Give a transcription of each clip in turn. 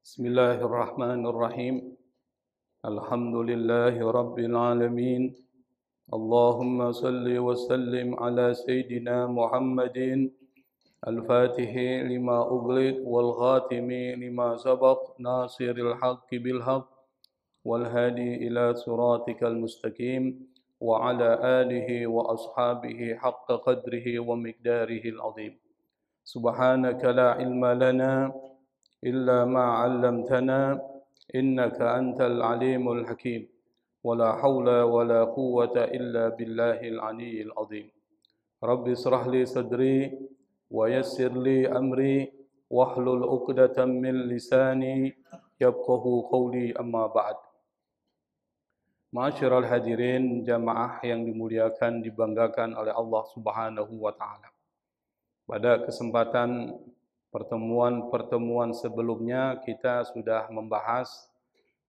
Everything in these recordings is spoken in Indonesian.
Bismillahirrahmanirrahim. Alhamdulillahi rabbil alamin. Allahumma salli wa sallim ala sayyidina Muhammadin al-fatihi lima ughliq wal khatimi lima sabaq nasiril haqqi bil haqq wal hadi ila siratikal mustaqim wa ala alihi wa ashabihi haqqa qadrihi wa miqdarihi al-azim. Subhanaka la ilma lana إلا ما علمتنا إنك أنت العليم الحكيم ولا حول ولا قوة إلا بالله العلي العظيم رب اشرح لي صدري ويسر لي أمري واحلل عقدة من لساني يفقهوا قولي أما بعد. Ma'asyiral hadirin jamaah yang dimuliakan dibanggakan oleh Allah Subhanahu wa taala. Pada kesempatan pertemuan-pertemuan sebelumnya kita sudah membahas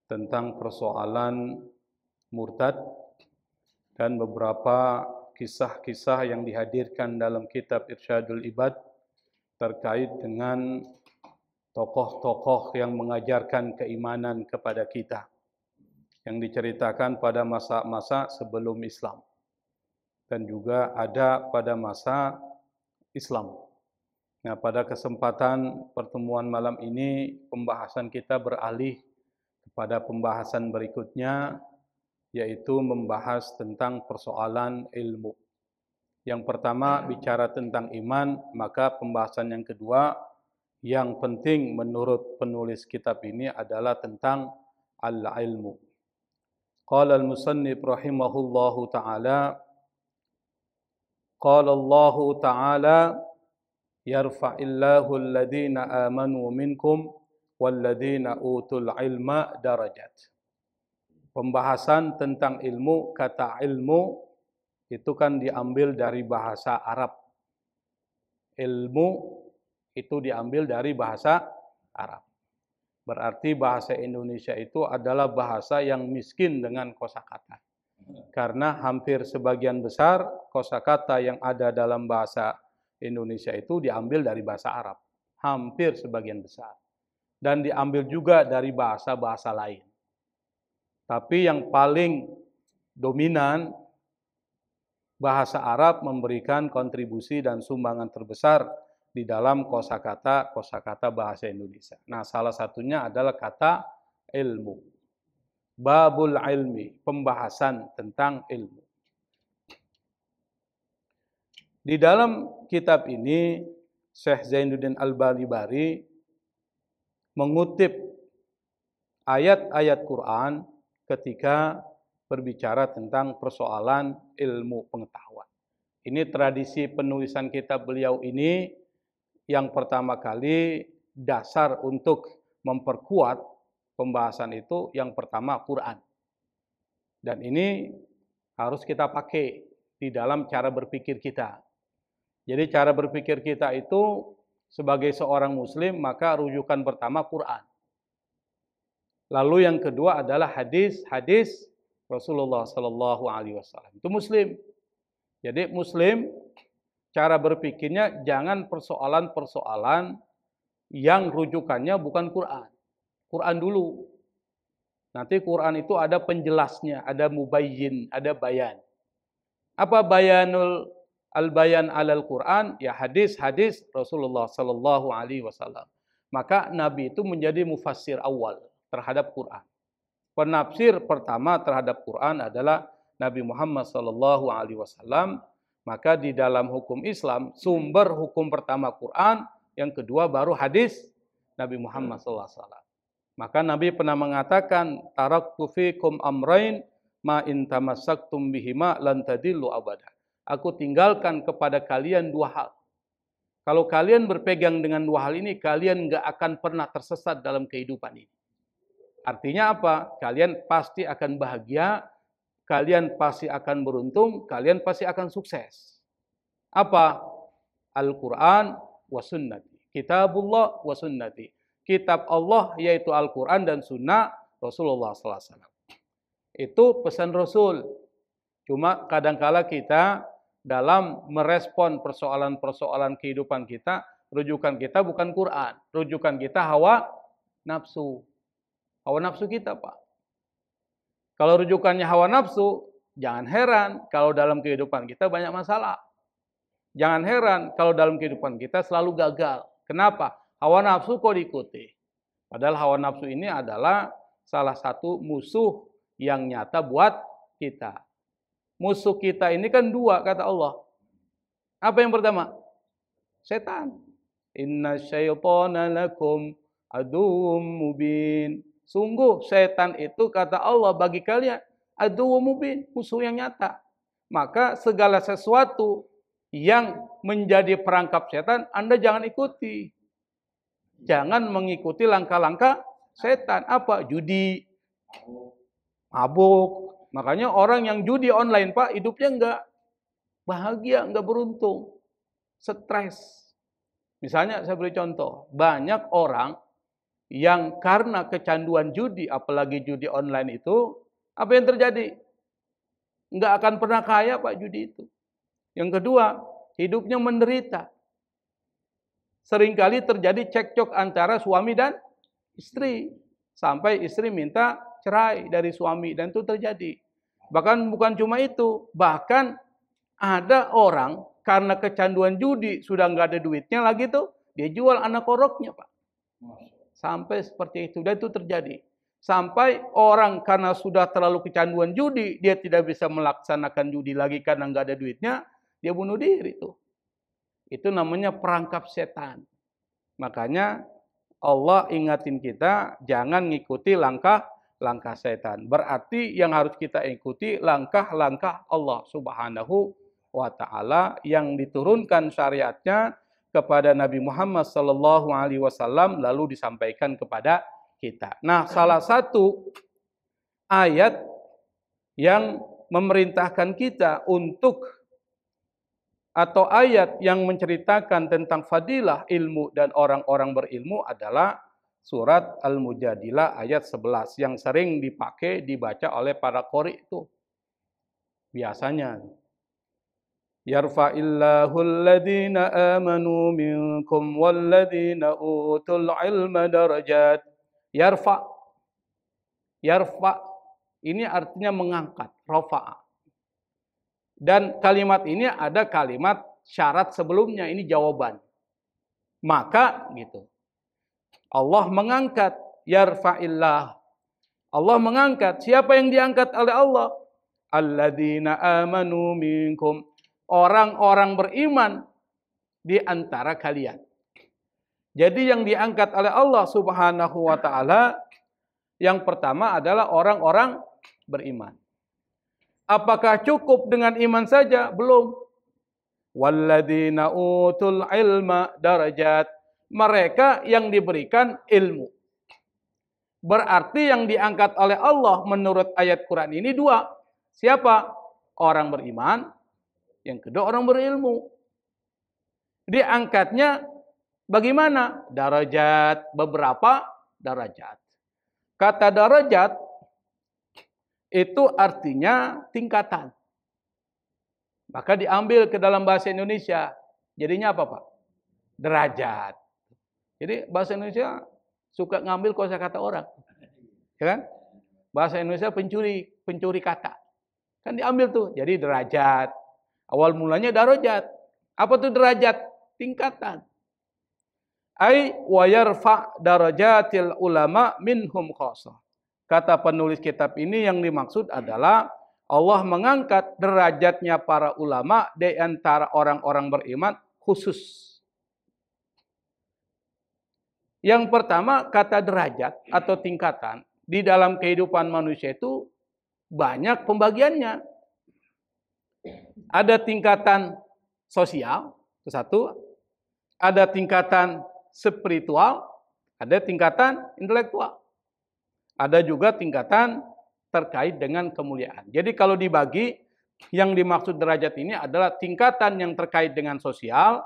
tentang persoalan murtad dan beberapa kisah-kisah yang dihadirkan dalam kitab Irsyadul Ibad terkait dengan tokoh-tokoh yang mengajarkan keimanan kepada kita yang diceritakan pada masa-masa sebelum Islam dan juga ada pada masa Islam. Nah, pada kesempatan pertemuan malam ini, pembahasan kita beralih kepada pembahasan berikutnya, yaitu membahas tentang persoalan ilmu. Yang pertama, bicara tentang iman, maka pembahasan yang kedua, yang penting menurut penulis kitab ini adalah tentang al-ilmu. Qala al-musannif rahimahullahu ta'ala, Qala Allahu ta'ala, Yarfa'illahu alladhina amanu minkum walladhina utul ilma darajat. Pembahasan tentang ilmu, kata ilmu itu kan diambil dari bahasa Arab. Ilmu itu diambil dari bahasa Arab. Berarti bahasa Indonesia itu adalah bahasa yang miskin dengan kosakata. Karena hampir sebagian besar kosakata yang ada dalam bahasa Indonesia itu diambil dari bahasa Arab, hampir sebagian besar. Dan diambil juga dari bahasa-bahasa lain. Tapi yang paling dominan, bahasa Arab memberikan kontribusi dan sumbangan terbesar di dalam kosakata bahasa Indonesia. Nah, salah satunya adalah kata ilmu. Babul ilmi, pembahasan tentang ilmu. Di dalam kitab ini, Syekh Zainuddin Al-Balibari mengutip ayat-ayat Quran ketika berbicara tentang persoalan ilmu pengetahuan. Ini tradisi penulisan kitab beliau ini yang pertama kali dasar untuk memperkuat pembahasan itu yang pertama Quran. Dan ini harus kita pakai di dalam cara berpikir kita. Jadi cara berpikir kita itu sebagai seorang muslim maka rujukan pertama Quran. Lalu yang kedua adalah hadis Rasulullah sallallahu alaihi wasallam. Itu muslim. Jadi muslim cara berpikirnya jangan persoalan-persoalan yang rujukannya bukan Quran. Quran dulu. Nanti Quran itu ada penjelasnya, ada mubayyin, ada bayan. Apa bayanul al-bayan alal Quran? Ya hadis-hadis Rasulullah sallallahu alaihi wasallam. Maka Nabi itu menjadi mufassir awal terhadap Quran. Penafsir pertama terhadap Quran adalah Nabi Muhammad sallallahu alaihi wasallam. Maka di dalam hukum Islam sumber hukum pertama Quran, yang kedua baru hadis Nabi Muhammad sallallahu alaihi wasallam. Maka Nabi pernah mengatakan, taraktu fikum amrain ma in tamassaktum bihima lan tadillu abada. Aku tinggalkan kepada kalian dua hal. Kalau kalian berpegang dengan dua hal ini, kalian nggak akan pernah tersesat dalam kehidupan ini. Artinya apa? Kalian pasti akan bahagia, kalian pasti akan beruntung, kalian pasti akan sukses. Apa? Al-Quran wa sunnati. Kitabullah wa sunnati. Kitab Allah yaitu Al-Quran dan sunnah Rasulullah SAW. Itu pesan Rasul. Cuma kadangkala kita dalam merespon persoalan-persoalan kehidupan kita, rujukan kita bukan Quran, rujukan kita hawa nafsu. Hawa nafsu kita, Pak. Kalau rujukannya hawa nafsu, jangan heran kalau dalam kehidupan kita banyak masalah. Jangan heran kalau dalam kehidupan kita selalu gagal. Kenapa? Hawa nafsu kok diikuti. Padahal hawa nafsu ini adalah salah satu musuh yang nyata buat kita. Musuh kita ini kan dua, kata Allah. Apa yang pertama? Setan. Inna syaitana lakum aduwwum mubin. Sungguh setan itu, kata Allah, bagi kalian aduwwum mubin, musuh yang nyata. Maka segala sesuatu yang menjadi perangkap setan, Anda jangan ikuti. Jangan mengikuti langkah-langkah setan. Apa? Judi, mabuk. Makanya orang yang judi online, Pak, hidupnya enggak bahagia, enggak beruntung. Stres. Misalnya saya beri contoh. Banyak orang yang karena kecanduan judi, apalagi judi online itu, apa yang terjadi? Enggak akan pernah kaya, Pak, judi itu. Yang kedua, hidupnya menderita. Seringkali terjadi cekcok antara suami dan istri. Sampai istri minta cerai dari suami, dan itu terjadi. Bahkan bukan cuma itu, bahkan ada orang karena kecanduan judi, sudah nggak ada duitnya lagi tuh, dia jual anak koroknya, Pak. Sampai seperti itu, dan itu terjadi. Sampai orang karena sudah terlalu kecanduan judi, dia tidak bisa melaksanakan judi lagi karena nggak ada duitnya, dia bunuh diri tuh. Itu namanya perangkap setan. Makanya Allah ingatin kita, jangan ngikuti langkah-langkah setan. Berarti yang harus kita ikuti langkah-langkah Allah Subhanahu wa Ta'ala yang diturunkan syariatnya kepada Nabi Muhammad SAW, lalu disampaikan kepada kita. Nah, salah satu ayat yang memerintahkan kita untuk, atau ayat yang menceritakan tentang fadilah ilmu dan orang-orang berilmu adalah surat Al-Mujadilah ayat 11 yang sering dipakai, dibaca oleh para qori itu. Biasanya. Yarfa'illahu alladhina amanu minkum walladhina utul ilma darajat. Yarfa. Yarfa ini artinya mengangkat, rafa'a. Dan kalimat ini ada kalimat syarat sebelumnya, ini jawaban. Maka gitu. Allah mengangkat, yarfa'illah. Allah mengangkat. Siapa yang diangkat oleh Allah? Alladzina amanu minkum. Orang-orang beriman di antara kalian. Jadi yang diangkat oleh Allah Subhanahu wa Ta'ala, yang pertama adalah orang-orang beriman. Apakah cukup dengan iman saja? Belum. Walladzina utul ilma darajat. Mereka yang diberikan ilmu. Berarti yang diangkat oleh Allah menurut ayat Quran ini dua. Siapa? Orang beriman. Yang kedua orang berilmu. Diangkatnya bagaimana? Darajat. Beberapa darajat. Kata darajat itu artinya tingkatan. Maka diambil ke dalam bahasa Indonesia. Jadinya apa, Pak? Derajat. Jadi bahasa Indonesia suka ngambil kosakata orang. Ya kan? Bahasa Indonesia pencuri kata. Kan diambil tuh, jadi derajat. Awal mulanya darajat. Apa tuh derajat? Tingkatan. Ai wa yarfa darajatil ulama minhum khassa. Kata penulis kitab ini yang dimaksud adalah Allah mengangkat derajatnya para ulama di antara orang-orang beriman khusus. Yang pertama, kata derajat atau tingkatan di dalam kehidupan manusia itu banyak pembagiannya. Ada tingkatan sosial, itu satu. Ada tingkatan spiritual, ada tingkatan intelektual. Ada juga tingkatan terkait dengan kemuliaan. Jadi kalau dibagi, yang dimaksud derajat ini adalah tingkatan yang terkait dengan sosial,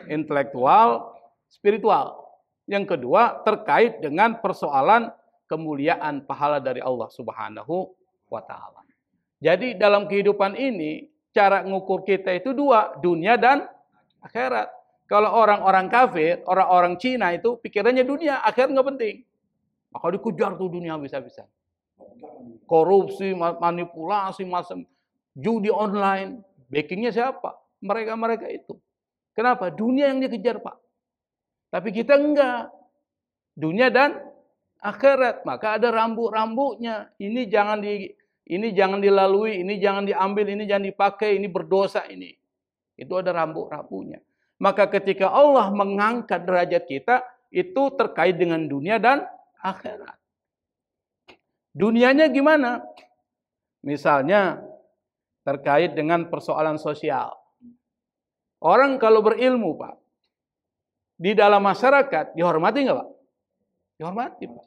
intelektual, spiritual. Yang kedua terkait dengan persoalan kemuliaan pahala dari Allah Subhanahu wa Ta'ala. Jadi dalam kehidupan ini, cara ngukur kita itu dua, dunia dan akhirat. Kalau orang-orang kafir, orang-orang Cina itu pikirannya dunia, akhirat nggak penting. Maka dikejar tuh dunia habis-habisan. Korupsi, manipulasi, macam judi online. Backingnya siapa? Mereka-mereka itu. Kenapa? Dunia yang dikejar, Pak. Tapi kita enggak. Dunia dan akhirat. Maka ada rambu-rambunya. Ini jangan dilalui, ini jangan diambil, ini jangan dipakai, ini berdosa ini. Itu ada rambu-rambunya. Maka ketika Allah mengangkat derajat kita, itu terkait dengan dunia dan akhirat. Dunianya gimana? Misalnya terkait dengan persoalan sosial. Orang kalau berilmu, Pak, di dalam masyarakat dihormati nggak, Pak? Dihormati, Pak.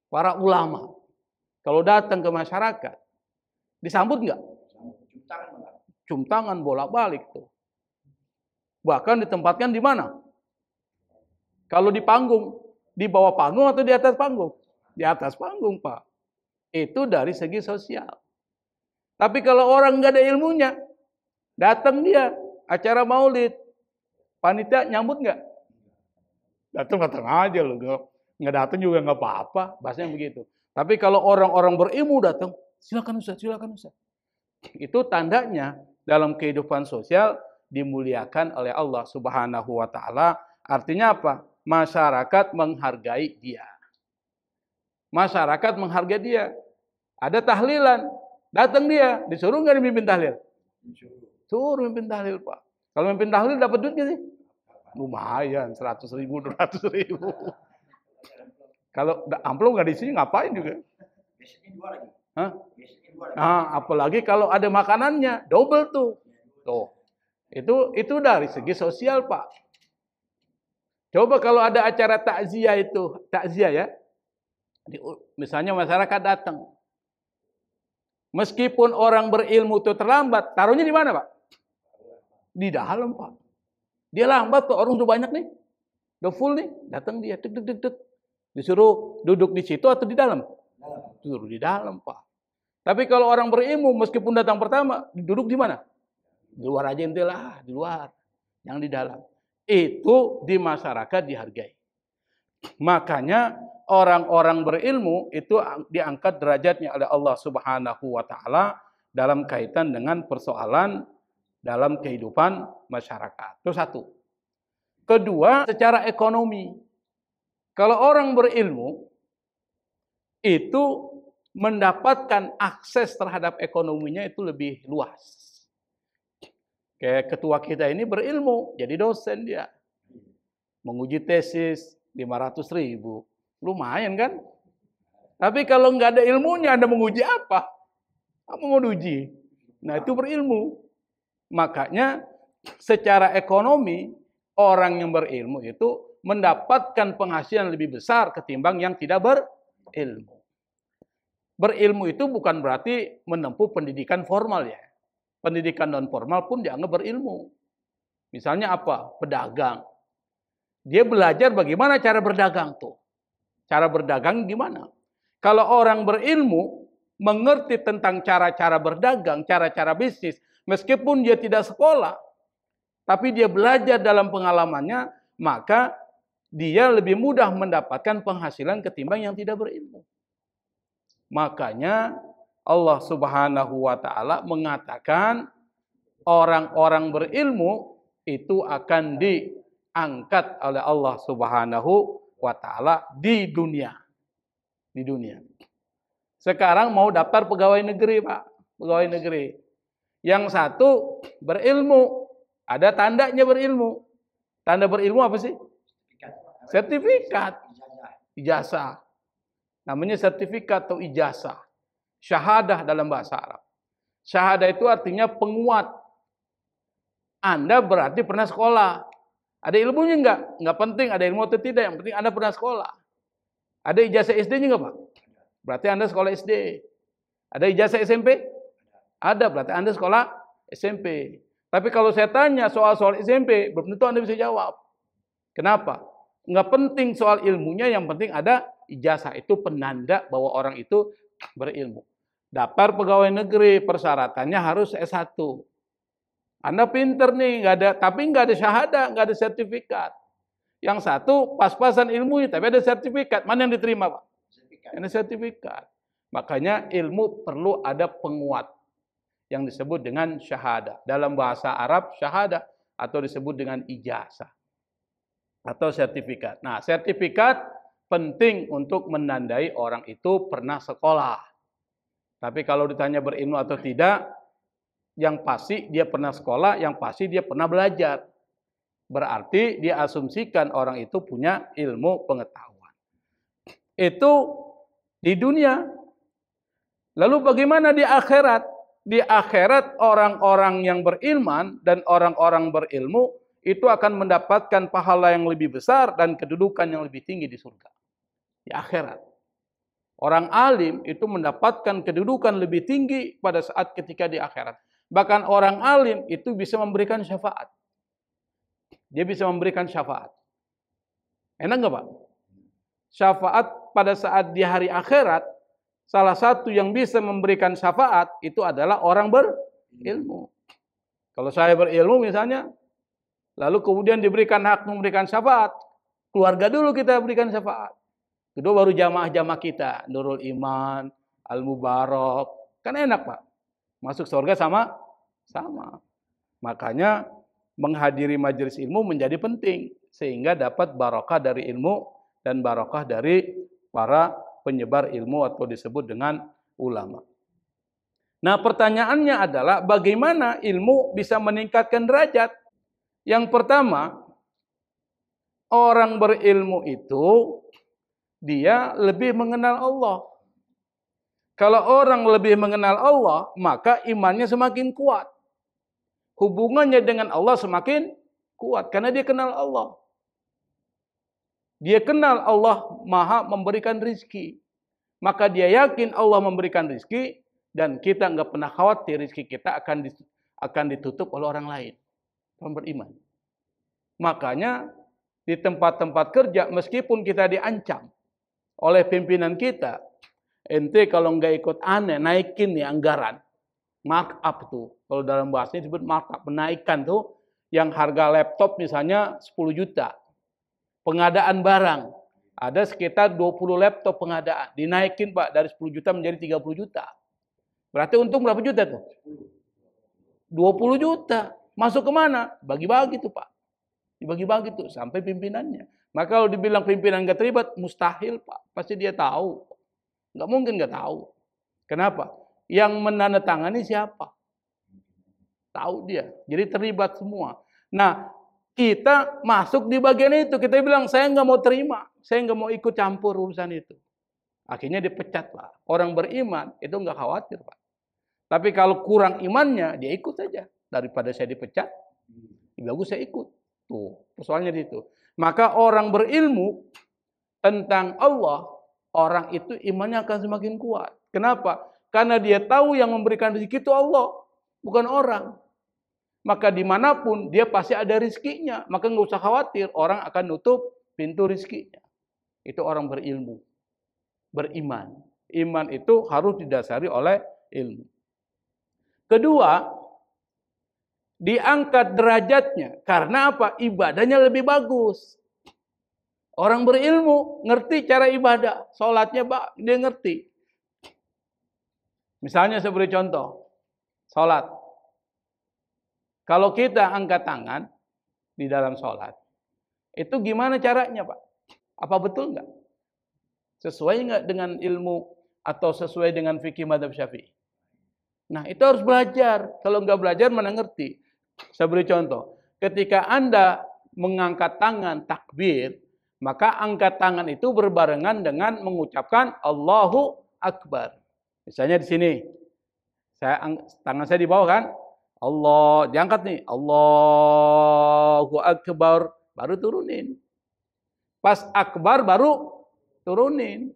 Para ulama kalau datang ke masyarakat disambut nggak? Cium tangan bolak-balik tuh. Bahkan ditempatkan di mana? Kalau di panggung, di bawah panggung atau di atas panggung? Di atas panggung, Pak. Itu dari segi sosial. Tapi kalau orang nggak ada ilmunya, datang dia acara maulid, panitia nyambut nggak? Datang aja loh, nggak datang juga nggak apa-apa, bahasanya begitu. Tapi kalau orang-orang berilmu datang, silakan Ustaz, silakan Ustaz. Itu tandanya dalam kehidupan sosial dimuliakan oleh Allah Subhanahu wa taala. Artinya apa? Masyarakat menghargai dia. Masyarakat menghargai dia. Ada tahlilan, datang dia, disuruh nggak mimpin tahlil? Suruh mimpin tahlil, Pak. Kalau mimpin tahlil dapat duit nggak sih? Lumayan, 100.000, 200.000. Kalau amplop nggak diisi, ngapain juga? Hah? Nah, apalagi kalau ada makanannya, double tuh. Tuh. Itu dari segi sosial, Pak. Coba kalau ada acara takziah itu, takziah ya. Misalnya masyarakat datang. Meskipun orang berilmu itu terlambat, taruhnya di mana, Pak? Di dalam, Pak. Dia lambat tuh, orang udah banyak nih. Udah full nih, datang dia, deg. Disuruh duduk di situ atau di dalam? Duduk di dalam, Pak. Tapi kalau orang berilmu, meskipun datang pertama, duduk di mana? Di luar aja entilah, di luar. Yang di dalam. Itu di masyarakat dihargai. Makanya orang-orang berilmu itu diangkat derajatnya oleh Allah Subhanahu wa taala dalam kaitan dengan persoalan dalam kehidupan masyarakat. Itu satu. Kedua, secara ekonomi. Kalau orang berilmu itu mendapatkan akses terhadap ekonominya itu lebih luas. Kayak ketua kita ini berilmu, jadi dosen dia. Menguji tesis 500.000. Lumayan kan? Tapi kalau nggak ada ilmunya, Anda menguji apa? Apa mau diuji? Nah, itu berilmu. Makanya secara ekonomi, orang yang berilmu itu mendapatkan penghasilan lebih besar ketimbang yang tidak berilmu. Berilmu itu bukan berarti menempuh pendidikan formal ya. Pendidikan non formal pun dianggap berilmu. Misalnya apa? Pedagang. Dia belajar bagaimana cara berdagang tuh. Cara berdagang gimana? Kalau orang berilmu mengerti tentang cara-cara berdagang, cara-cara bisnis, meskipun dia tidak sekolah, tapi dia belajar dalam pengalamannya, maka dia lebih mudah mendapatkan penghasilan ketimbang yang tidak berilmu. Makanya Allah Subhanahu wa taala mengatakan orang-orang berilmu itu akan diangkat oleh Allah Subhanahu wa taala di dunia. Di dunia. Sekarang mau daftar pegawai negeri, Pak. Pegawai negeri. Yang satu berilmu, ada tandanya berilmu. Tanda berilmu apa sih? Sertifikat. Ijazah. Namanya sertifikat atau ijazah. Syahadah dalam bahasa Arab. Syahadah itu artinya penguat. Anda berarti pernah sekolah. Ada ilmunya enggak? Enggak penting ada ilmu atau tidak. Yang penting Anda pernah sekolah. Ada ijazah SD-nya enggak, Pak? Berarti Anda sekolah SD. Ada ijazah SMP? Ada, berarti Anda sekolah SMP. Tapi kalau saya tanya soal-soal SMP, belum tentu Anda bisa jawab. Kenapa? Enggak penting soal ilmunya, yang penting ada ijazah. Itu penanda bahwa orang itu berilmu. Daftar pegawai negeri, persyaratannya harus S1. Anda pinter nih, tapi nggak ada syahadah, nggak ada sertifikat. Yang satu pas-pasan ilmunya, tapi ada sertifikat. Mana yang diterima, Pak? Ada sertifikat. Makanya ilmu perlu ada penguat yang disebut dengan syahadah. Dalam bahasa Arab syahadah atau disebut dengan ijazah atau sertifikat. Nah, sertifikat penting untuk menandai orang itu pernah sekolah. Tapi kalau ditanya berilmu atau tidak, yang pasti dia pernah sekolah, yang pasti dia pernah belajar. Berarti dia asumsikan orang itu punya ilmu pengetahuan. Itu di dunia. Lalu bagaimana di akhirat? Di akhirat orang-orang yang berilman dan orang-orang berilmu itu akan mendapatkan pahala yang lebih besar dan kedudukan yang lebih tinggi di surga. Di akhirat. Orang alim itu mendapatkan kedudukan lebih tinggi pada saat ketika di akhirat. Bahkan orang alim itu bisa memberikan syafaat. Dia bisa memberikan syafaat. Enak nggak, Pak? Syafaat pada saat di hari akhirat, salah satu yang bisa memberikan syafaat itu adalah orang berilmu. Kalau saya berilmu misalnya, lalu kemudian diberikan hak memberikan syafaat, keluarga dulu kita berikan syafaat. Kedua baru jamaah-jamaah kita, Nurul Iman, Al-Mubarak. Kan enak, Pak. Masuk surga sama. Makanya menghadiri majelis ilmu menjadi penting sehingga dapat barokah dari ilmu dan barokah dari para penyebar ilmu atau disebut dengan ulama. Nah, pertanyaannya adalah bagaimana ilmu bisa meningkatkan derajat? Yang pertama, orang berilmu itu dia lebih mengenal Allah. Kalau orang lebih mengenal Allah, maka imannya semakin kuat. Hubungannya dengan Allah semakin kuat karena dia kenal Allah. Dia kenal Allah Maha memberikan rizki. Maka dia yakin Allah memberikan rizki dan kita nggak pernah khawatir rizki kita akan ditutup oleh orang lain. Orang beriman. Makanya di tempat-tempat kerja meskipun kita diancam oleh pimpinan kita, ente kalau nggak ikut aneh naikin nih anggaran. Markup tuh. Kalau dalam bahasanya disebut markup. Menaikkan tuh yang harga laptop misalnya 10 juta. Pengadaan barang. Ada sekitar 20 laptop pengadaan. Dinaikin, Pak, dari 10 juta menjadi 30 juta. Berarti untung berapa juta tuh? 20 juta. Masuk kemana? Bagi-bagi tuh, Pak. Dibagi-bagi tuh sampai pimpinannya. Maka kalau dibilang pimpinan nggak terlibat, mustahil, Pak. Pasti dia tahu. Nggak mungkin nggak tahu. Kenapa? Yang menandatangani siapa? Tahu dia. Jadi terlibat semua. Nah, kita masuk di bagian itu. Kita bilang, saya nggak mau terima. Saya nggak mau ikut campur urusan itu. Akhirnya dipecat, Pak. Orang beriman itu nggak khawatir, Pak. Tapi kalau kurang imannya, dia ikut saja. Daripada saya dipecat, bagus saya ikut. Tuh, persoalannya di situ. Maka orang berilmu tentang Allah, orang itu imannya akan semakin kuat. Kenapa? Karena dia tahu yang memberikan rezeki itu Allah, bukan orang. Maka dimanapun dia pasti ada rezekinya. Maka nggak usah khawatir orang akan nutup pintu rezekinya. Itu orang berilmu, beriman. Iman itu harus didasari oleh ilmu. Kedua, diangkat derajatnya. Karena apa? Ibadahnya lebih bagus. Orang berilmu ngerti cara ibadah, sholatnya dia ngerti. Misalnya saya beri contoh, sholat. Kalau kita angkat tangan di dalam sholat, itu gimana caranya, Pak? Apa betul nggak? Sesuai nggak dengan ilmu atau sesuai dengan fikih mazhab Syafi'i? Nah, itu harus belajar. Kalau nggak belajar, mana ngerti? Saya beri contoh. Ketika Anda mengangkat tangan takbir, maka angkat tangan itu berbarengan dengan mengucapkan Allahu Akbar. Misalnya di sini, tangan saya di bawah kan, Allah diangkat nih, Allahu Akbar, baru turunin. Pas Akbar baru turunin.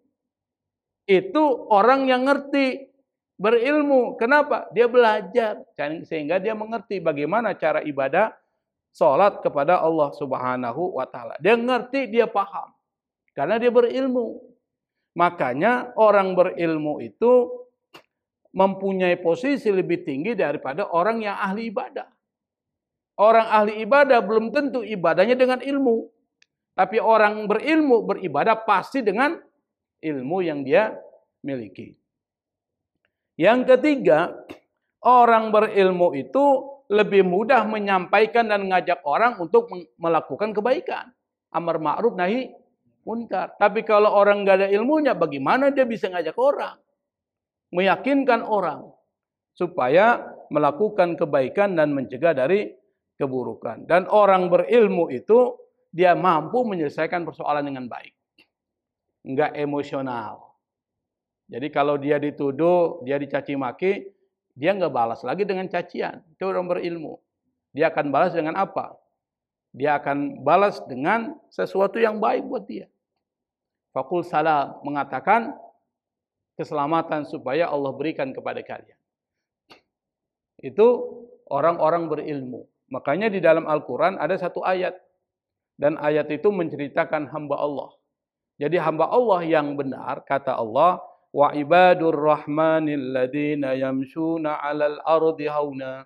Itu orang yang ngerti, berilmu. Kenapa? Dia belajar, sehingga dia mengerti bagaimana cara ibadah sholat kepada Allah Subhanahu wa Ta'ala. Dia ngerti, dia paham, karena dia berilmu. Makanya orang berilmu itu mempunyai posisi lebih tinggi daripada orang yang ahli ibadah. Orang ahli ibadah belum tentu ibadahnya dengan ilmu. Tapi orang berilmu, beribadah pasti dengan ilmu yang dia miliki. Yang ketiga, orang berilmu itu lebih mudah menyampaikan dan mengajak orang untuk melakukan kebaikan. Amar ma'ruf nahi munkar. Tapi kalau orang nggak ada ilmunya, bagaimana dia bisa ngajak orang? Meyakinkan orang supaya melakukan kebaikan dan mencegah dari keburukan. Dan orang berilmu itu dia mampu menyelesaikan persoalan dengan baik. Nggak emosional. Jadi kalau dia dituduh, dia dicaci maki, dia nggak balas lagi dengan cacian. Itu orang berilmu. Dia akan balas dengan apa? Dia akan balas dengan sesuatu yang baik buat dia. Faqul salam, mengatakan keselamatan supaya Allah berikan kepada kalian. Itu orang-orang berilmu. Makanya di dalam Al-Quran ada satu ayat. Dan ayat itu menceritakan hamba Allah. Jadi hamba Allah yang benar, kata Allah, wa ibadur rahmanil ladina yamshuna 'alal ardi hauna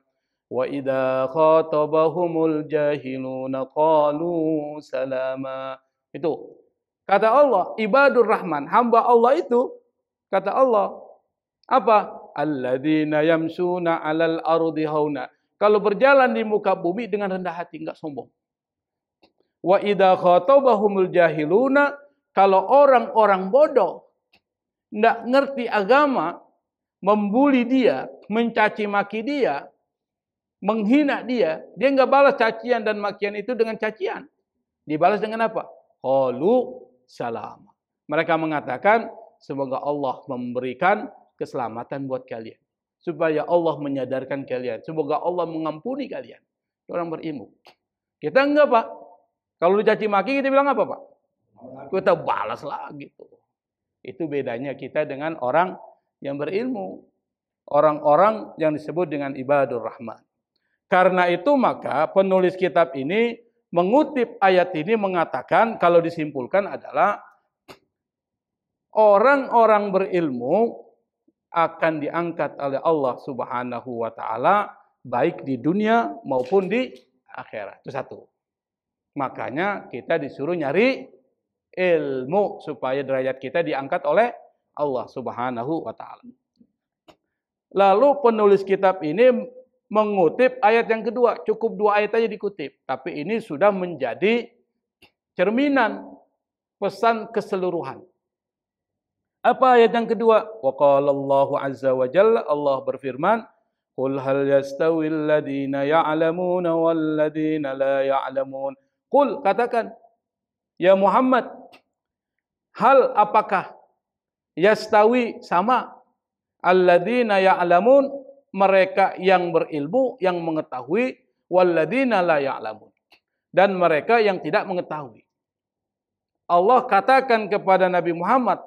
wa idza khatabahumul jahiluna qalu salama. Itu kata Allah, ibadur rahman, hamba Allah itu kata Allah apa? Alladzina yamshuna 'alal ardi hauna. Kalau berjalan di muka bumi dengan rendah hati, enggak sombong. Wa idza khatabahumul jahiluna, kalau orang-orang bodoh tidak ngerti agama, membuli dia, mencaci maki dia, menghina dia, dia nggak balas cacian dan makian itu dengan cacian. Dibalas dengan apa? Qalu salam. Mereka mengatakan, semoga Allah memberikan keselamatan buat kalian. Supaya Allah menyadarkan kalian. Semoga Allah mengampuni kalian. Orang berilmu. Kita enggak, Pak. Kalau dicaci maki, kita bilang apa, Pak? Kita balas lagi. Itu bedanya kita dengan orang yang berilmu. Orang-orang yang disebut dengan ibadur rahman. Karena itu maka penulis kitab ini mengutip ayat ini mengatakan, kalau disimpulkan adalah orang-orang berilmu akan diangkat oleh Allah Subhanahu wa taala baik di dunia maupun di akhirat. Itu satu. Makanya kita disuruh nyari ilmu supaya derajat kita diangkat oleh Allah Subhanahu wa taala. Lalu penulis kitab ini mengutip ayat yang kedua, cukup 2 ayat aja dikutip, tapi ini sudah menjadi cerminan pesan keseluruhan. Apa ayat yang kedua? Wa qala Allahu azza wa jalla, Allah berfirman, "Qul hal yastawil ladina ya'lamuna wal ladina la ya'lamun." Qul, katakan, ya Muhammad, hal apakah yastawi sama alladzina ya'lamun, mereka yang berilmu, yang mengetahui, walladzina la ya'lamun, dan mereka yang tidak mengetahui. Allah katakan kepada Nabi Muhammad,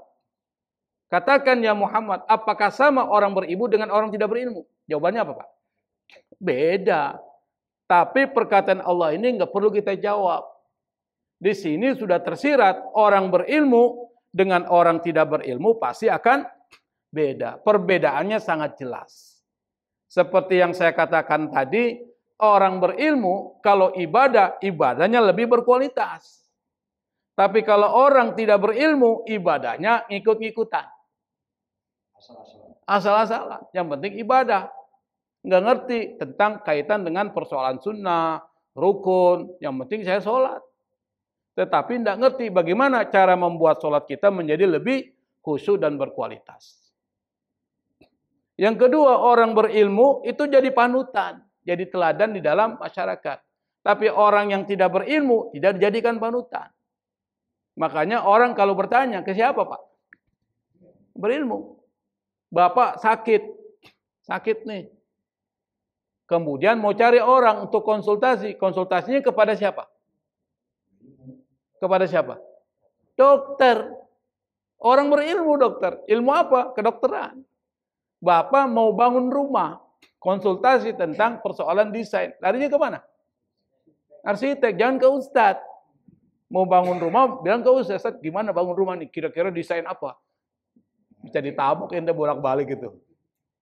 katakan ya Muhammad, apakah sama orang berilmu dengan orang tidak berilmu? Jawabannya apa, Pak? Beda. Tapi perkataan Allah ini nggak perlu kita jawab. Di sini sudah tersirat, orang berilmu dengan orang tidak berilmu pasti akan beda. Perbedaannya sangat jelas. Seperti yang saya katakan tadi, orang berilmu kalau ibadah, ibadahnya lebih berkualitas. Tapi kalau orang tidak berilmu, ibadahnya ngikut-ngikutan. Asal-asalan. Yang penting ibadah. Nggak ngerti tentang kaitan dengan persoalan sunnah, rukun. Yang penting saya sholat. Tetapi tidak ngerti bagaimana cara membuat sholat kita menjadi lebih khusyuk dan berkualitas. Yang kedua, orang berilmu itu jadi panutan, jadi teladan di dalam masyarakat. Tapi orang yang tidak berilmu tidak dijadikan panutan. Makanya orang kalau bertanya, ke siapa, Pak? Berilmu. Bapak sakit nih. Kemudian mau cari orang untuk konsultasi. Konsultasinya kepada siapa? Kepada siapa? Dokter. Orang berilmu dokter. Ilmu apa? Kedokteran. Bapak mau bangun rumah. Konsultasi tentang persoalan desain. Larinya ke mana? Arsitek. Jangan ke ustadz. Mau bangun rumah, bilang ke ustadz, gimana bangun rumah nih? Kira-kira desain apa? Bisa ditabuk, ente bolak-balik gitu.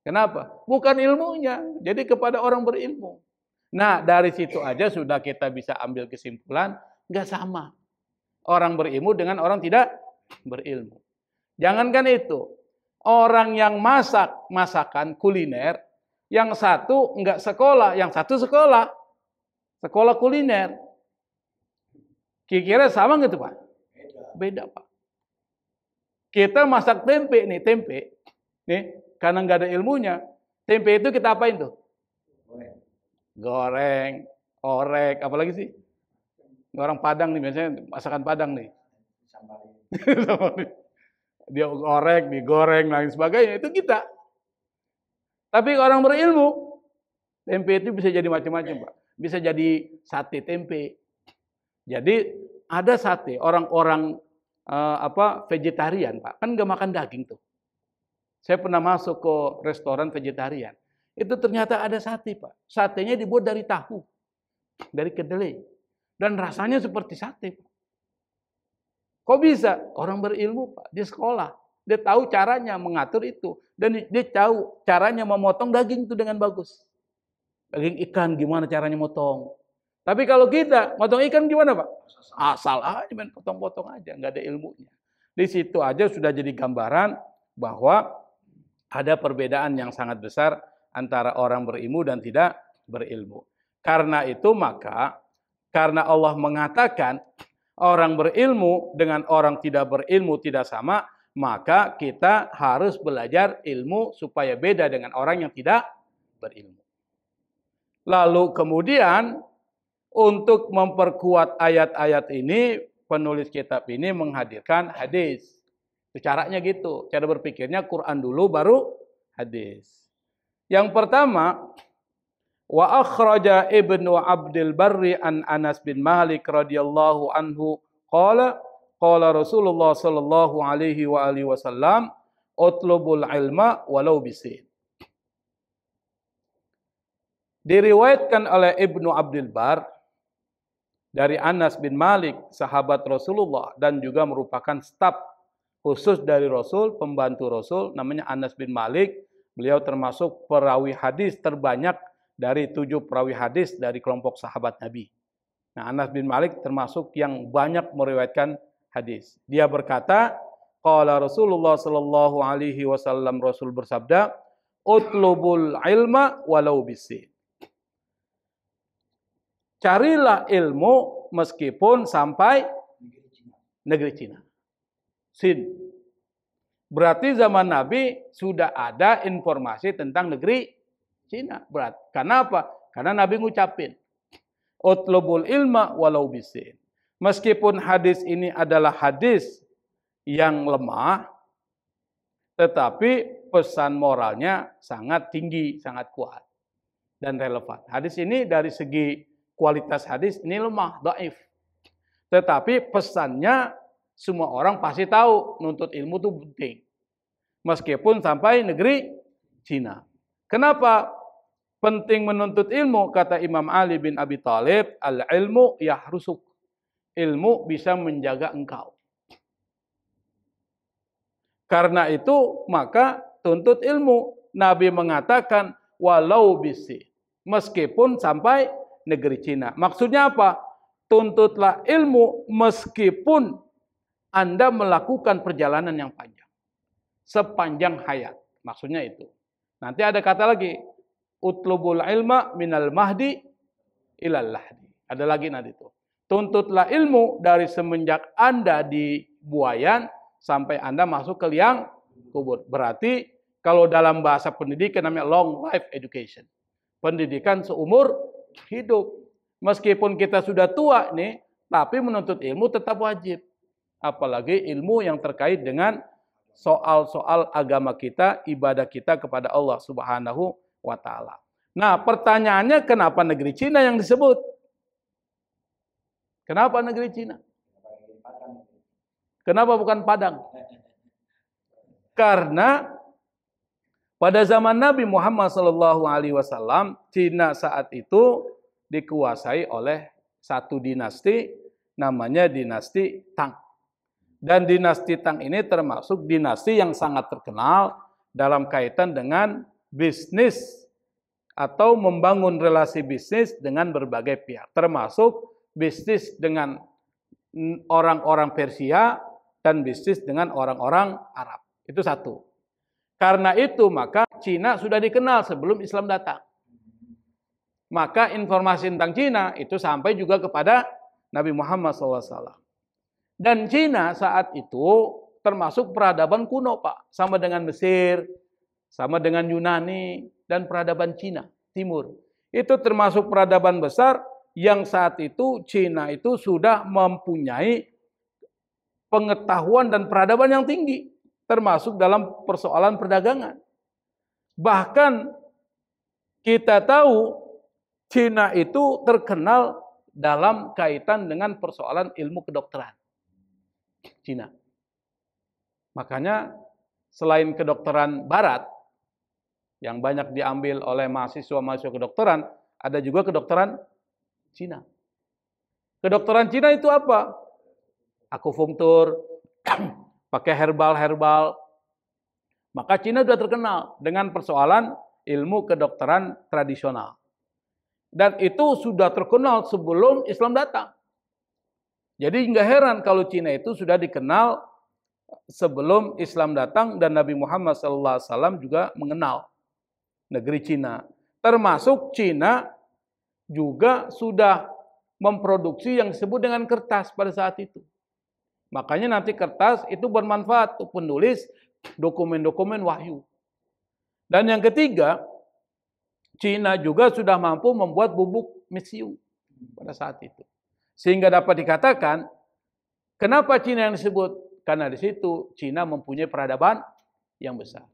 Kenapa? Bukan ilmunya. Jadi kepada orang berilmu. Nah, dari situ aja sudah kita bisa ambil kesimpulan, nggak sama. Orang berilmu dengan orang tidak berilmu. Jangankan itu, orang yang masakan kuliner, yang satu enggak sekolah, yang satu sekolah kuliner. Kira-kira sama gitu Pak? Beda Pak. Kita masak tempe nih, karena nggak ada ilmunya, tempe itu kita apain tuh? Goreng, orek, apalagi sih? Orang Padang nih biasanya masakan Padang nih. Dia orek, digoreng, lain sebagainya, itu kita. Tapi orang berilmu, tempe itu bisa jadi macam-macam Pak. Bisa jadi sate tempe. Jadi ada sate orang-orang vegetarian Pak, kan nggak makan daging tuh. Saya pernah masuk ke restoran vegetarian, itu ternyata ada sate Pak. Satenya dibuat dari tahu, dari kedelai, dan rasanya seperti sate Pak. Kok bisa? Orang berilmu Pak, dia sekolah, dia tahu caranya mengatur itu, dan dia tahu caranya memotong daging itu dengan bagus. Daging ikan gimana caranya motong? Tapi kalau kita motong ikan gimana Pak? Asal aja main potong-potong aja, nggak ada ilmunya. Di situ aja sudah jadi gambaran bahwa ada perbedaan yang sangat besar antara orang berilmu dan tidak berilmu. Karena itu maka, karena Allah mengatakan orang berilmu dengan orang tidak berilmu tidak sama, maka kita harus belajar ilmu supaya beda dengan orang yang tidak berilmu. Lalu kemudian untuk memperkuat ayat-ayat ini, penulis kitab ini menghadirkan hadis. Caranya gitu, cara berpikirnya Quran dulu baru hadis. Yang pertama, wa akhraja Ibnu Abdul Barri an Anas bin Malik radhiyallahu anhu qala Rasulullah sallallahu alaihi wa alihi wasallam utlubul ilma walau bisin. Diriwayatkan oleh Ibnu Abdul Bar dari Anas bin Malik, sahabat Rasulullah dan juga merupakan staf khusus dari Rasul, pembantu Rasul, namanya Anas bin Malik. Beliau termasuk perawi hadis terbanyak dari 7 perawi hadis dari kelompok sahabat Nabi. Nah, Anas bin Malik termasuk yang banyak meriwayatkan hadis. Dia berkata, qala Rasulullah sallallahu alaihi wasallam, Rasul bersabda, utlubul ilma walau bisin. Carilah ilmu meskipun sampai negeri Cina. Sin. Berarti zaman Nabi sudah ada informasi tentang negeri Cina. Karena apa? Karena Nabi ngucapin, utlubul ilma walau bisin. Meskipun hadis ini adalah hadis yang lemah, tetapi pesan moralnya sangat tinggi, sangat kuat dan relevan. Hadis ini dari segi kualitas hadis ini lemah, dhaif. Tetapi pesannya semua orang pasti tahu, nuntut ilmu itu penting. Meskipun sampai negeri Cina. Kenapa penting menuntut ilmu? Kata Imam Ali bin Abi Thalib, al-ilmu yahrusuk. Ilmu bisa menjaga engkau. Karena itu maka tuntut ilmu. Nabi mengatakan walau bisi. Meskipun sampai negeri Cina. Maksudnya apa? Tuntutlah ilmu meskipun Anda melakukan perjalanan yang panjang. Sepanjang hayat. Maksudnya itu. Nanti ada kata lagi. Utlubul ilma minal mahdi ilal lahdi. Ada lagi nanti itu. Tuntutlah ilmu dari semenjak Anda di buayan sampai Anda masuk ke liang kubur. Berarti kalau dalam bahasa pendidikan namanya long life education. Pendidikan seumur hidup. Meskipun kita sudah tua nih, tapi menuntut ilmu tetap wajib. Apalagi ilmu yang terkait dengan soal-soal agama kita, ibadah kita kepada Allah Subhanahu wa taala. Nah, pertanyaannya kenapa negeri Cina yang disebut? Kenapa negeri Cina? Kenapa bukan Padang? Karena pada zaman Nabi Muhammad SAW, Cina saat itu dikuasai oleh satu dinasti, namanya dinasti Tang. Dan dinasti Tang ini termasuk dinasti yang sangat terkenal dalam kaitan dengan bisnis atau membangun relasi bisnis dengan berbagai pihak. Termasuk bisnis dengan orang-orang Persia dan bisnis dengan orang-orang Arab. Itu satu. Karena itu maka Cina sudah dikenal sebelum Islam datang. Maka informasi tentang Cina itu sampai juga kepada Nabi Muhammad SAW. Dan Cina saat itu termasuk peradaban kuno, Pak. Sama dengan Mesir, sama dengan Yunani, dan peradaban Cina Timur. Itu termasuk peradaban besar yang saat itu Cina itu sudah mempunyai pengetahuan dan peradaban yang tinggi, termasuk dalam persoalan perdagangan. Bahkan kita tahu Cina itu terkenal dalam kaitan dengan persoalan ilmu kedokteran. Cina. Makanya selain kedokteran barat yang banyak diambil oleh mahasiswa-mahasiswa kedokteran, ada juga kedokteran Cina. Kedokteran Cina itu apa? Akupunktur, pakai herbal-herbal. Maka Cina sudah terkenal dengan persoalan ilmu kedokteran tradisional. Dan itu sudah terkenal sebelum Islam datang. Jadi nggak heran kalau Cina itu sudah dikenal sebelum Islam datang dan Nabi Muhammad SAW juga mengenal negeri Cina. Termasuk Cina juga sudah memproduksi yang disebut dengan kertas pada saat itu. Makanya nanti kertas itu bermanfaat untuk penulis dokumen-dokumen wahyu. Dan yang ketiga, Cina juga sudah mampu membuat bubuk mesiu pada saat itu. Sehingga dapat dikatakan, kenapa Cina yang disebut? Karena di situ Cina mempunyai peradaban yang besar.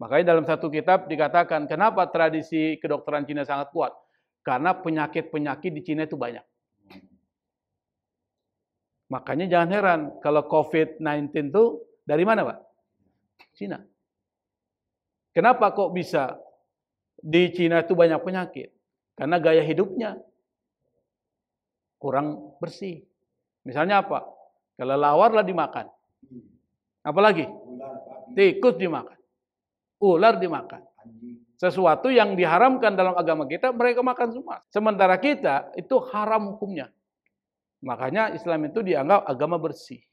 Makanya dalam satu kitab dikatakan, kenapa tradisi kedokteran Cina sangat kuat? Karena penyakit-penyakit di Cina itu banyak. Makanya jangan heran kalau COVID-19 itu dari mana, Pak? Cina. Kenapa kok bisa di Cina itu banyak penyakit? Karena gaya hidupnya kurang bersih. Misalnya apa? Kelelawar lah dimakan. Apalagi? Tikus dimakan. Ular dimakan. Sesuatu yang diharamkan dalam agama kita, mereka makan semua. Sementara kita, itu haram hukumnya. Makanya Islam itu dianggap agama bersih.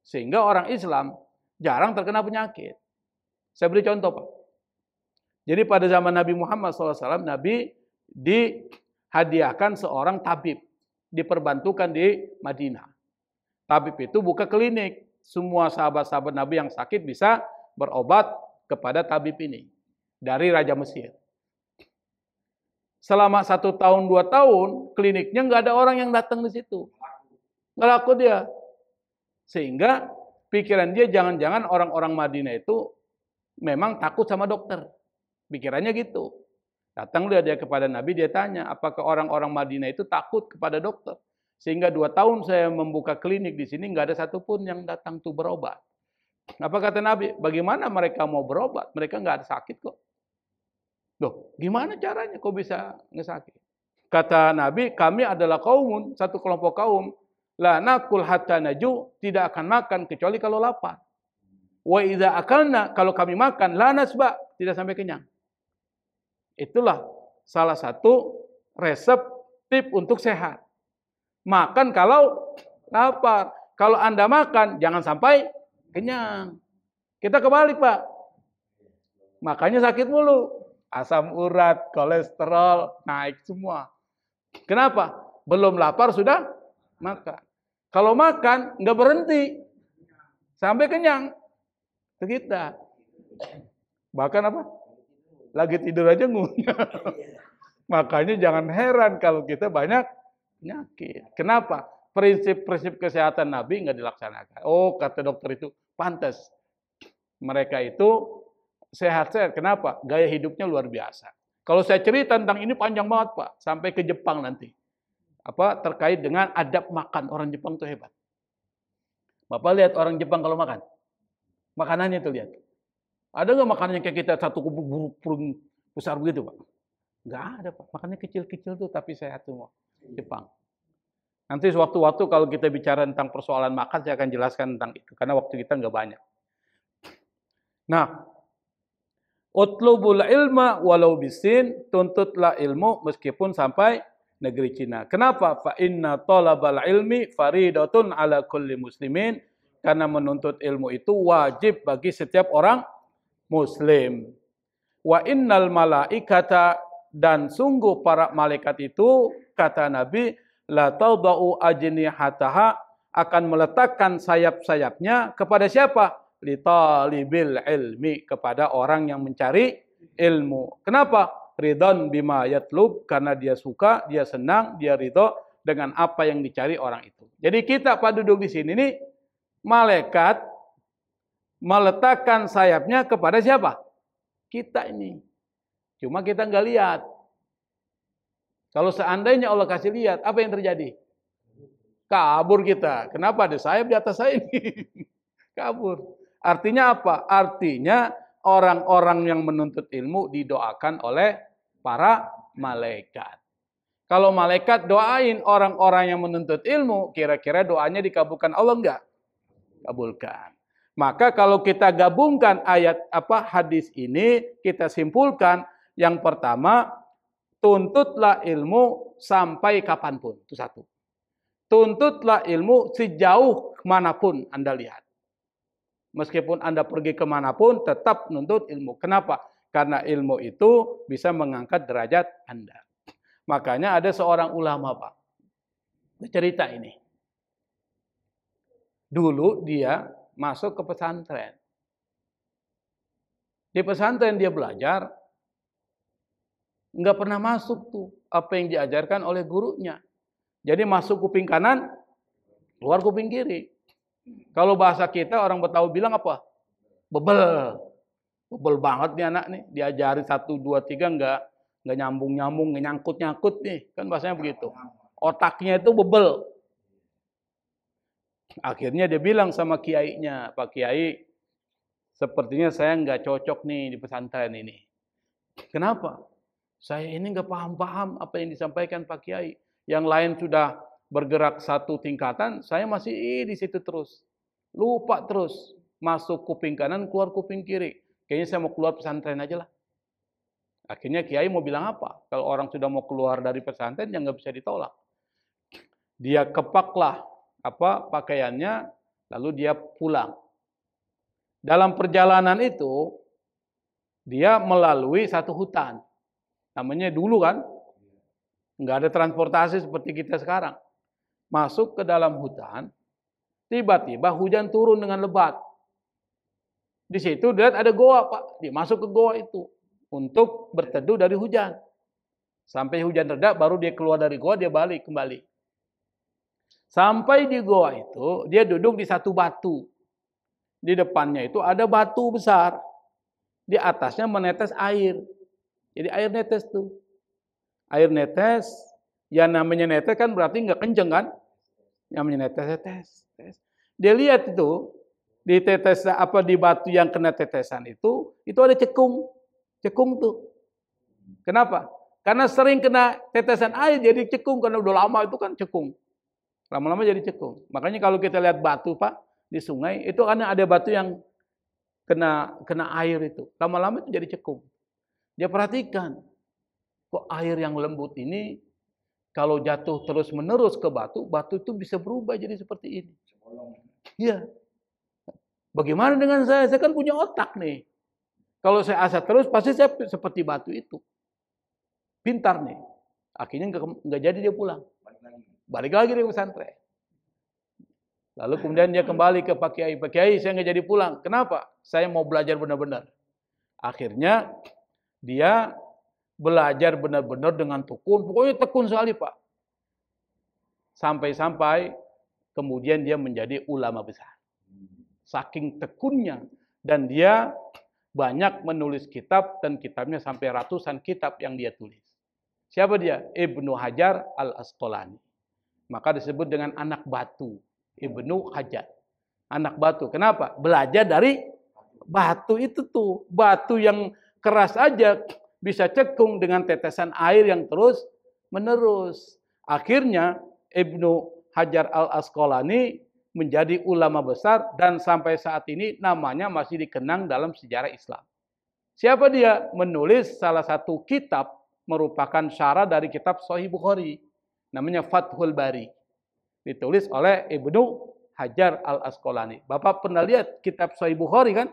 Sehingga orang Islam jarang terkena penyakit. Saya beri contoh, Pak. Jadi pada zaman Nabi Muhammad SAW, Nabi dihadiahkan seorang tabib. Diperbantukan di Madinah. Tabib itu buka klinik. Semua sahabat-sahabat Nabi yang sakit bisa berobat kepada tabib ini. Dari Raja Mesir. Selama 1 tahun, 2 tahun, kliniknya nggak ada orang yang datang di situ. Nggak laku dia. Sehingga pikiran dia jangan-jangan orang-orang Madinah itu memang takut sama dokter. Pikirannya gitu. Datang dia kepada Nabi, dia tanya, apakah orang-orang Madinah itu takut kepada dokter? Sehingga 2 tahun saya membuka klinik di sini, nggak ada satupun yang datang tuh berobat. Apa kata Nabi? Bagaimana mereka mau berobat? Mereka nggak ada sakit kok. Loh, gimana caranya kok bisa ngesakit? Kata Nabi, kami adalah kaumun, satu kelompok kaum. La nakul hatta naju, tidak akan makan kecuali kalau lapar. Wa idza akalna, kalau kami makan, la nasba, tidak sampai kenyang. Itulah salah satu resep tip untuk sehat. Makan kalau lapar. Kalau Anda makan, jangan sampai kenyang. Kita kebalik, Pak. Makanya sakit mulu. Asam urat, kolesterol, naik semua. Kenapa? Belum lapar sudah makan. Kalau makan, nggak berhenti. Sampai kenyang. Itu kita. Bahkan apa? Lagi tidur aja ngunyah. Makanya jangan heran kalau kita banyak penyakit. Kenapa? Prinsip-prinsip kesehatan Nabi nggak dilaksanakan. Oh, kata dokter itu pantas. Mereka itu sehat-sehat. Kenapa? Gaya hidupnya luar biasa. Kalau saya cerita tentang ini panjang banget, Pak. Sampai ke Jepang nanti. Terkait dengan adab makan. Orang Jepang itu hebat. Bapak lihat orang Jepang kalau makan. Makanannya itu lihat. Ada nggak makanannya kayak kita satu kubur besar begitu, Pak? Nggak ada, Pak. Makannya kecil-kecil tuh tapi sehat semua. Jepang. Nanti sewaktu-waktu kalau kita bicara tentang persoalan makan, saya akan jelaskan tentang itu. Karena waktu kita nggak banyak. Nah, utlubul ilma walau bisin, tuntutlah ilmu meskipun sampai negeri Cina. Kenapa? Fa inna talabal ilmi faridatun ala kulli muslimin. Karena menuntut ilmu itu wajib bagi setiap orang muslim. Wa innal malaikata, dan sungguh para malaikat itu, kata Nabi, la tadau ajnihataha, akan meletakkan sayap-sayapnya kepada siapa? Li talibil ilmi, kepada orang yang mencari ilmu. Kenapa? Ridon bima yatlub, karena dia suka, dia senang, dia ridho dengan apa yang dicari orang itu. Jadi kita pada duduk di sini nih, malaikat meletakkan sayapnya kepada siapa? Kita ini. Cuma kita nggak lihat. Kalau seandainya Allah kasih lihat, apa yang terjadi? Kabur kita. Kenapa ada sayap di atas saya ini? Kabur. Artinya apa? Artinya orang-orang yang menuntut ilmu didoakan oleh para malaikat. Kalau malaikat doain orang-orang yang menuntut ilmu, kira-kira doanya dikabulkan Allah enggak? Kabulkan. Maka kalau kita gabungkan hadis ini, kita simpulkan yang pertama, tuntutlah ilmu sampai kapanpun. Itu satu. Tuntutlah ilmu sejauh manapun Anda lihat. Meskipun Anda pergi kemanapun, tetap nuntut ilmu. Kenapa? Karena ilmu itu bisa mengangkat derajat Anda. Makanya ada seorang ulama, Pak. Cerita ini. Dulu dia masuk ke pesantren. Di pesantren dia belajar, nggak pernah masuk tuh apa yang diajarkan oleh gurunya. Jadi masuk kuping kanan, keluar kuping kiri. Kalau bahasa kita orang Betawi bilang apa? Bebel. Bebel banget nih anak nih. Diajari 1, 2, 3 nggak nyambung-nyambung, nggak nyangkut-nyangkut nih. Kan bahasanya begitu. Otaknya itu bebel. Akhirnya dia bilang sama kiainya, Pak Kiai, sepertinya saya nggak cocok nih di pesantren ini. Kenapa? Saya ini nggak paham-paham apa yang disampaikan Pak Kiai. Yang lain sudah bergerak satu tingkatan, saya masih di situ terus. Lupa terus. Masuk kuping kanan, keluar kuping kiri. Kayaknya saya mau keluar pesantren aja lah. Akhirnya Kiai mau bilang apa? Kalau orang sudah mau keluar dari pesantren, yang nggak bisa ditolak. Dia kepaklah pakaiannya, lalu dia pulang. Dalam perjalanan itu, dia melalui satu hutan. Namanya dulu kan, nggak ada transportasi seperti kita sekarang. Masuk ke dalam hutan, tiba-tiba hujan turun dengan lebat. Di situ dilihat ada goa, Pak. Dia masuk ke goa itu untuk berteduh dari hujan. Sampai hujan reda, baru dia keluar dari goa, dia balik kembali. Sampai di goa itu, dia duduk di satu batu. Di depannya itu ada batu besar. Di atasnya menetes air. Jadi air netes tuh. Air netes, yang namanya netes kan berarti nggak kenceng kan? Namanya netes. Dia lihat itu, di tetes di batu yang kena tetesan itu ada cekung. Cekung tuh. Kenapa? Karena sering kena tetesan air jadi cekung, karena udah lama itu kan cekung. Lama-lama jadi cekung. Makanya kalau kita lihat batu, Pak, di sungai, itu karena ada batu yang kena air itu. Lama-lama itu jadi cekung. Dia perhatikan, kok air yang lembut ini, kalau jatuh terus-menerus ke batu, batu itu bisa berubah jadi seperti ini. Iya. Bagaimana dengan saya? Saya kan punya otak nih. Kalau saya asat terus, pasti saya seperti batu itu. Pintar nih. Akhirnya nggak jadi dia pulang. Balik lagi dia ke pesantren. Lalu kemudian dia kembali ke Pak Kiai. Pak Kiai, saya nggak jadi pulang. Kenapa? Saya mau belajar benar-benar. Akhirnya dia belajar benar-benar dengan tekun. Pokoknya tekun sekali, Pak. Sampai-sampai kemudian dia menjadi ulama besar. Saking tekunnya. Dan dia banyak menulis kitab, dan kitabnya sampai ratusan kitab yang dia tulis. Siapa dia? Ibnu Hajar al-Asqalani. Maka disebut dengan anak batu. Ibnu Hajar. Anak batu. Kenapa? Belajar dari batu itu tuh. Batu yang keras aja bisa cekung dengan tetesan air yang terus menerus. Akhirnya Ibnu Hajar al-Asqalani menjadi ulama besar, dan sampai saat ini namanya masih dikenang dalam sejarah Islam. Siapa dia? Menulis salah satu kitab merupakan syarah dari kitab Sahih Bukhari. namanya Fathul Bari. Ditulis oleh Ibnu Hajar Al-Asqalani. Bapak pernah lihat kitab Sahih Bukhari kan?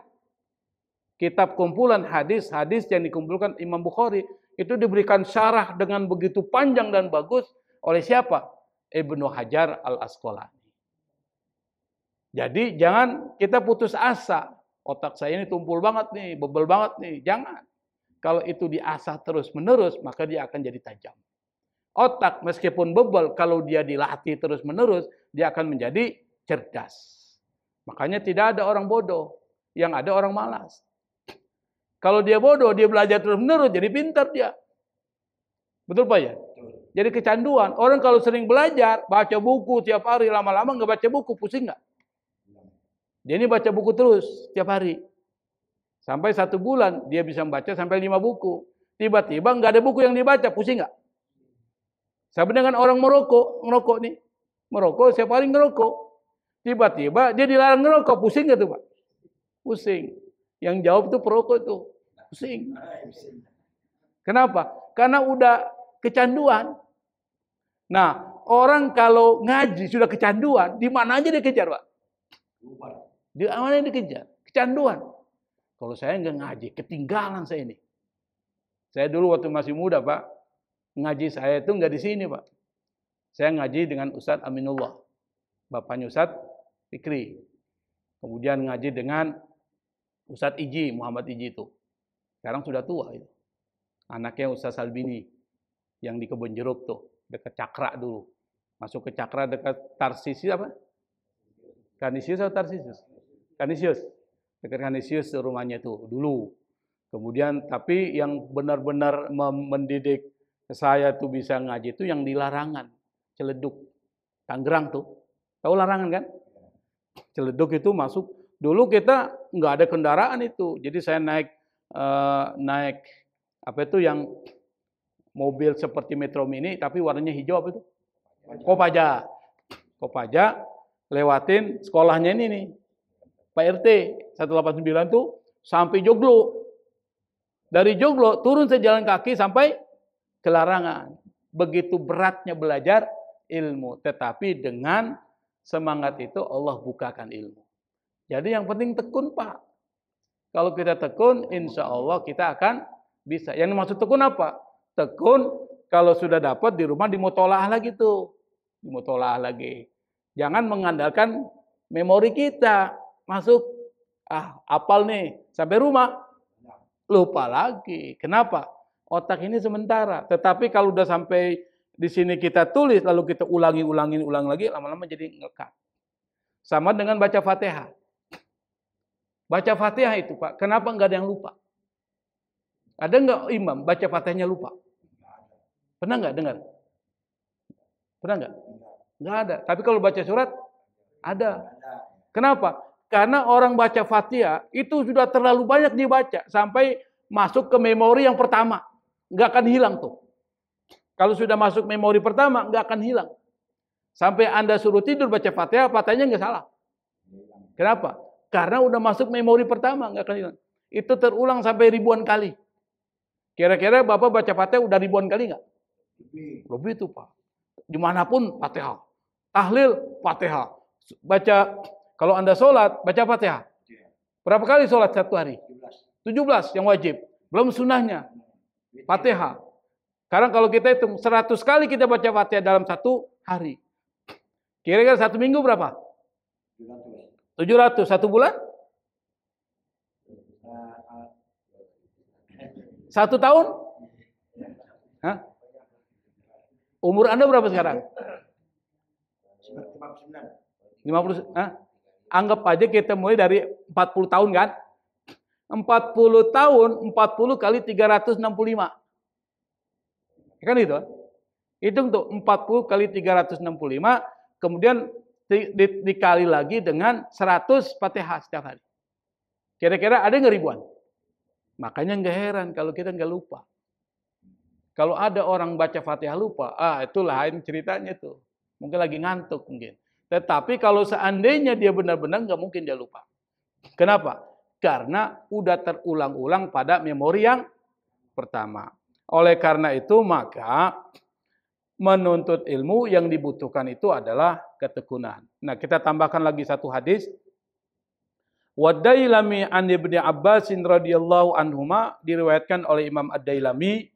Kitab kumpulan hadis-hadis yang dikumpulkan Imam Bukhari. Itu diberikan syarah dengan begitu panjang dan bagus oleh siapa? Ibnu Hajar Al-Asqalani. Jadi jangan kita putus asa. Otak saya ini tumpul banget nih, bebel banget nih. Jangan. Kalau itu diasah terus-menerus, maka dia akan jadi tajam. Otak meskipun bebel, kalau dia dilatih terus-menerus, dia akan menjadi cerdas. Makanya tidak ada orang bodoh, yang ada orang malas. Kalau dia bodoh, dia belajar terus-menerus, jadi pintar dia. Betul Pak ya? Jadi kecanduan. Orang kalau sering belajar, baca buku tiap hari, lama-lama nggak baca buku, pusing nggak? Dia ini baca buku terus, tiap hari. Sampai 1 bulan, dia bisa membaca sampai 5 buku. Tiba-tiba nggak ada buku yang dibaca, pusing nggak? Sama dengan orang ngerokok nih. Merokok, setiap hari ngerokok. Tiba-tiba dia dilarang ngerokok, pusing nggak tuh Pak? Pusing. Yang jawab tuh perokok tuh, pusing. Kenapa? Karena udah kecanduan. Nah, orang kalau ngaji sudah kecanduan, di mana aja dia kejar Pak? Di mana yang dikejar? Kecanduan. Kalau saya nggak ngaji, ketinggalan saya ini. Saya dulu waktu masih muda Pak, ngaji saya itu nggak di sini Pak. Saya ngaji dengan Ustadz Aminullah, bapaknya Ustadz Fikri. Kemudian ngaji dengan Ustadz Iji, Muhammad Iji itu. Sekarang sudah tua itu. Anaknya Ustadz Salbini, yang di Kebon Jeruk tuh, dekat Cakra dulu. Masuk ke Cakra dekat Tarsisi apa? Kanisius atau Tarsisius? Kanisius. Dekat Kanisius rumahnya itu dulu. Kemudian tapi yang benar-benar mendidik saya tuh bisa ngaji itu yang di Larangan, Ciledug, Tangerang tuh. Tahu Larangan kan? Ciledug itu masuk. Dulu kita nggak ada kendaraan itu. Jadi saya naik apa itu yang mobil seperti Metro Mini tapi warnanya hijau apa itu? Kopaja. Kopaja lewatin sekolahnya ini nih. Pak RT 189 tuh sampai Joglo. Dari Joglo turun sejalan kaki sampai ke Larangan. Begitu beratnya belajar ilmu, tetapi dengan semangat itu Allah bukakan ilmu. Jadi yang penting tekun Pak. Kalau kita tekun, insya Allah kita akan bisa. Yang dimaksud tekun apa? Tekun kalau sudah dapat di rumah dimutolaah lagi tuh. Dimutolaah lagi. Jangan mengandalkan memori kita. Masuk, apal nih. Sampai rumah, lupa lagi. Kenapa? Otak ini sementara. Tetapi kalau udah sampai di sini kita tulis, lalu kita ulang lagi, lama-lama jadi ngelekat. Sama dengan baca Fatihah. Baca Fatihah itu Pak, kenapa nggak ada yang lupa? Ada nggak imam baca Fatihahnya lupa? Pernah nggak dengar? Pernah nggak? Nggak ada. Tapi kalau baca surat, ada. Kenapa? Karena orang baca Fatihah itu sudah terlalu banyak dibaca sampai masuk ke memori yang pertama, nggak akan hilang tuh. Kalau sudah masuk memori pertama, nggak akan hilang. Sampai Anda suruh tidur baca Fatihah, Fatihahnya nggak salah. Kenapa? Karena udah masuk memori pertama, nggak akan hilang. Itu terulang sampai ribuan kali. Kira-kira Bapak baca Fatihah udah ribuan kali nggak? Lebih itu Pak. Dimanapun Fatihah. Tahlil Fatihah. Baca, kalau Anda sholat, baca Fatihah. Berapa kali sholat satu hari? 17 yang wajib. Belum sunnahnya. Fatihah. Sekarang kalau kita hitung 100 kali kita baca Fatihah dalam satu hari. Kira-kira 1 minggu berapa? 700. 1 bulan? 1 tahun? Hah? Umur Anda berapa sekarang? 50. Anggap aja kita mulai dari 40 tahun kan? 40 tahun, 40 kali 365. Kan itu? Hitung tuh 40 kali 365, kemudian dikali lagi dengan 100 Fatihah setiap hari. Kira-kira ada nggak ribuan? Makanya nggak heran kalau kita nggak lupa. Kalau ada orang baca Fatihah lupa, itu lain ceritanya tuh. Mungkin lagi ngantuk mungkin. Tetapi kalau seandainya dia benar-benar nggak mungkin dia lupa. Kenapa? Karena udah terulang-ulang pada memori yang pertama. Oleh karena itu maka menuntut ilmu yang dibutuhkan itu adalah ketekunan. Nah, kita tambahkan lagi satu hadis. Wad-Dailami an Ibnu Abbas radhiyallahu anhuma, diriwayatkan oleh Imam Ad-Dailami,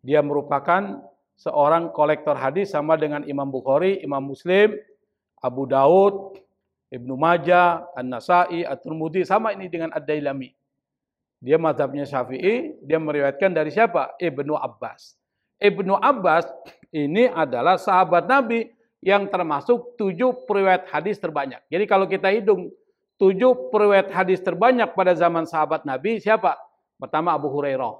dia merupakan seorang kolektor hadis sama dengan Imam Bukhari, Imam Muslim, Abu Daud, Ibnu Majah, An-Nasa'i, At-Tirmidzi, sama ini dengan Ad-Dailami. Dia mazhabnya Syafi'i, dia meriwayatkan dari siapa? Ibnu Abbas. Ibnu Abbas ini adalah sahabat Nabi yang termasuk 7 periwayat hadis terbanyak. Jadi kalau kita hitung 7 periwayat hadis terbanyak pada zaman sahabat Nabi, siapa? Pertama Abu Hurairah.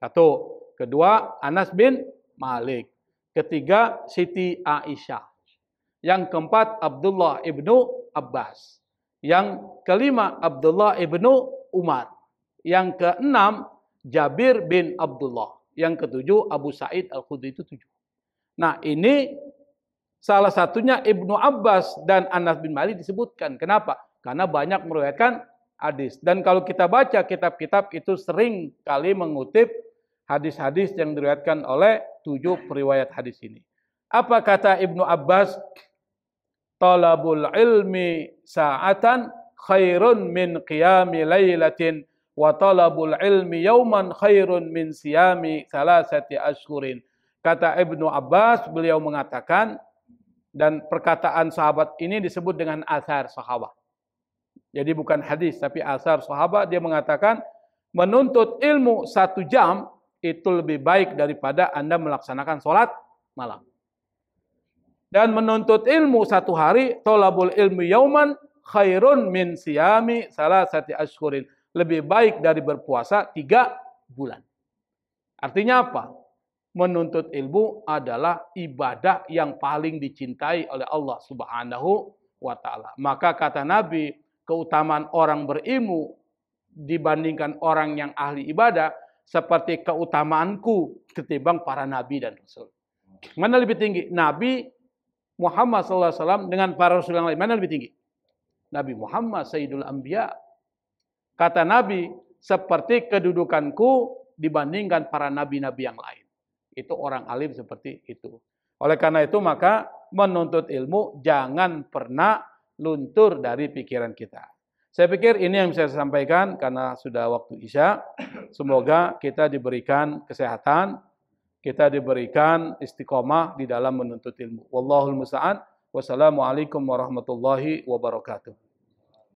Satu. Kedua Anas bin Malik. Ketiga Siti Aisyah. Yang keempat Abdullah ibnu Abbas. Yang kelima Abdullah ibnu Umar. Yang keenam Jabir bin Abdullah. Yang ketujuh Abu Sa'id Al-Khudri, itu 7. Nah, ini salah satunya Ibnu Abbas dan Anas bin Malik disebutkan. Kenapa? Karena banyak meriwayatkan hadis. Dan kalau kita baca kitab-kitab itu sering kali mengutip hadis-hadis yang diriwayatkan oleh 7 periwayat hadis ini. Apa kata Ibnu Abbas? Talabul ilmi sa'atan khairun min qiyami lailatin wa talabul ilmi yauman khairun min siyami salasati ashhurin. Kata Ibnu Abbas, beliau mengatakan, dan perkataan sahabat ini disebut dengan asar sahabat. Jadi bukan hadis tapi asar sahabat. Dia mengatakan menuntut ilmu 1 jam itu lebih baik daripada Anda melaksanakan sholat malam. Dan menuntut ilmu 1 hari, tolabul ilmi yauman khairun min siyami salasati ashhurin. Lebih baik dari berpuasa 3 bulan. Artinya apa? Menuntut ilmu adalah ibadah yang paling dicintai oleh Allah Subhanahu wa ta'ala. Maka kata Nabi, keutamaan orang berilmu dibandingkan orang yang ahli ibadah seperti keutamaanku ketimbang para nabi dan rasul. Mana lebih tinggi? Nabi Muhammad SAW dengan para rasul yang lain, mana lebih tinggi? Nabi Muhammad Sayyidul Anbiya. Kata Nabi, seperti kedudukanku dibandingkan para nabi-nabi yang lain. Itu orang alim seperti itu. Oleh karena itu maka menuntut ilmu jangan pernah luntur dari pikiran kita. Saya pikir ini yang bisa saya sampaikan karena sudah waktu Isya. Semoga kita diberikan kesehatan, kita diberikan istiqomah di dalam menuntut ilmu. Wallahul musta'an. Wassalamualaikum warahmatullahi wabarakatuh.